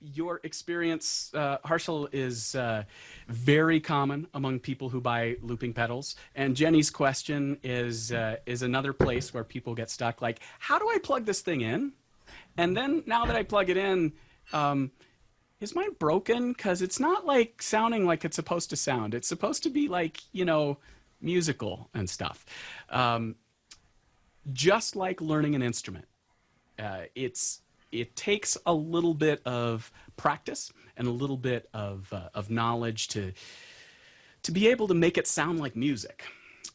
Your experience, Harshal, is very common among people who buy looping pedals. And Jenny's question is another place where people get stuck. Like, how do I plug this thing in? And then now that I plug it in, is mine broken? Because it's not like sounding like it's supposed to sound. It's supposed to be like, you know, musical and stuff. Just like learning an instrument. It takes a little bit of practice and a little bit of knowledge to be able to make it sound like music.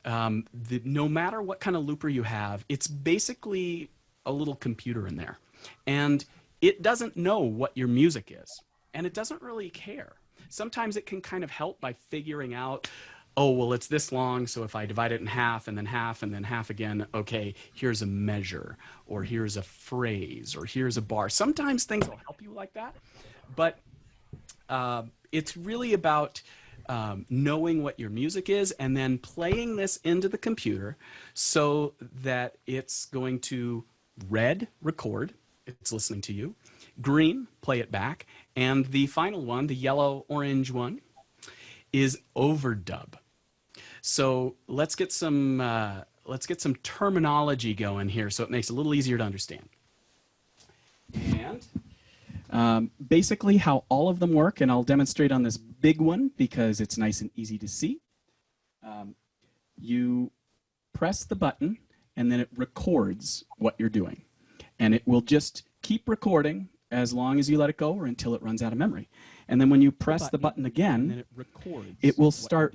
No matter what kind of looper you have, it's basically a little computer in there. And it doesn't know what your music is. And it doesn't really care. Sometimes it can kind of help by figuring out, oh, well, it's this long, so if I divide it in half and then half and then half again, okay, here's a measure, or here's a phrase, or here's a bar. Sometimes things will help you like that, but it's really about knowing what your music is and then playing this into the computer so that it's going to red, record, it's listening to you, green, play it back, and the final one, the yellow-orange one, is overdub. So let's get some terminology going here so it makes it a little easier to understand. And basically how all of them work, and I'll demonstrate on this big one because it's nice and easy to see. You press the button and then it records what you're doing. And it will just keep recording as long as you let it go or until it runs out of memory. And then when you press the button again, it will start,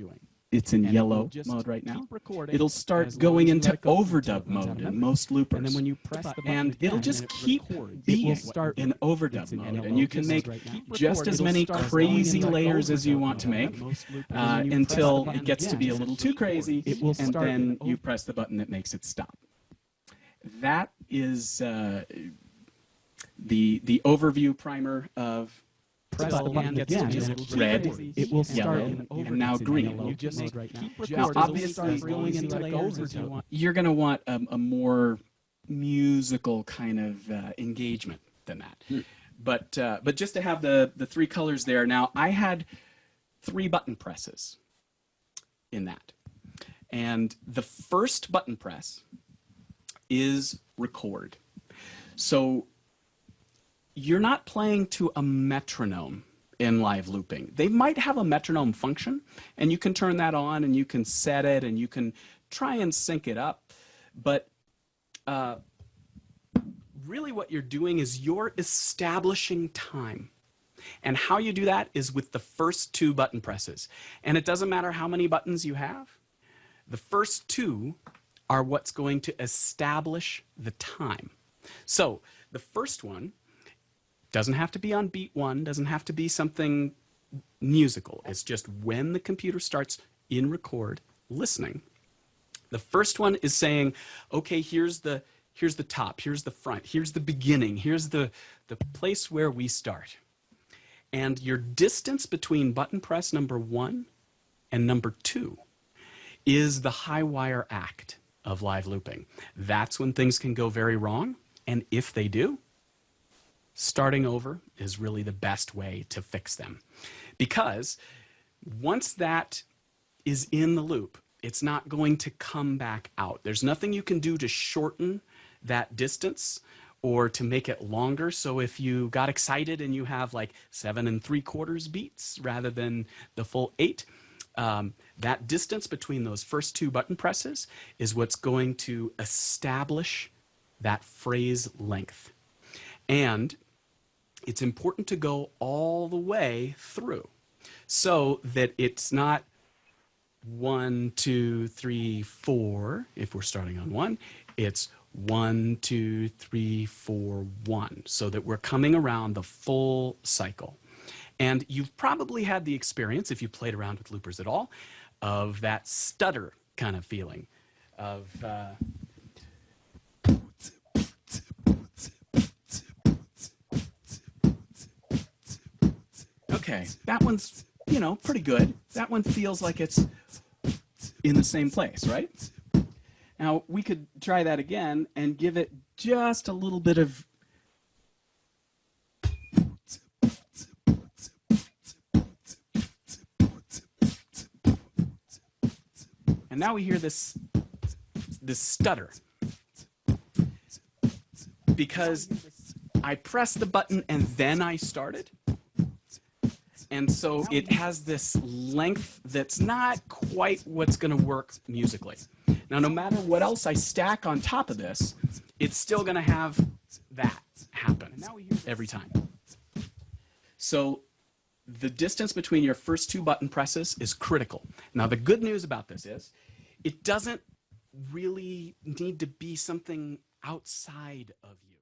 it's in yellow mode right now, it'll start going into overdub mode in most loopers. And then when you press the button and it'll just keep being in overdub mode. And you can make just as many crazy layers as you want to make until it gets to be a little too crazy, and then you press the button that makes it stop. That is the overview primer of press the button again, red, it will start and now green. Now obviously you're going to want a more musical kind of engagement than that. But just to have the three colors there, now I had 3 button presses in that. And the first button press is record. So you're not playing to a metronome in live looping. They might have a metronome function, and you can turn that on, and you can set it, and you can try and sync it up. But really what you're doing is you're establishing time. And how you do that is with the first 2 button presses. And it doesn't matter how many buttons you have. The first 2 are what's going to establish the time. So the first one doesn't have to be on beat 1, doesn't have to be something musical. It's just when the computer starts in record listening. The first one is saying, okay, here's the top, here's the front, here's the beginning, here's the place where we start. And your distance between button press number 1 and number 2 is the high wire act of live looping. That's when things can go very wrong, and if they do, starting over is really the best way to fix them. Because once that is in the loop, it's not going to come back out. There's nothing you can do to shorten that distance or to make it longer. So if you got excited and you have like 7 3/4 beats rather than the full 8, that distance between those first 2 button presses is what's going to establish that phrase length. And it's important to go all the way through so that it's not 1, 2, 3, 4 if we're starting on 1. It's 1, 2, 3, 4, 1, so that we're coming around the full cycle. And you've probably had the experience, if you played around with loopers at all, of that stutter kind of feeling of okay, that one's, you know, pretty good. That one feels like it's in the same place, right? Now, we could try that again and give it just a little bit of And now we hear this stutter because I pressed the button and then I started. And so it has this length that's not quite what's going to work musically. Now, no matter what else I stack on top of this, it's still going to have that happen every time. So the distance between your first two button presses is critical. Now, the good news about this is it doesn't really need to be something outside of you.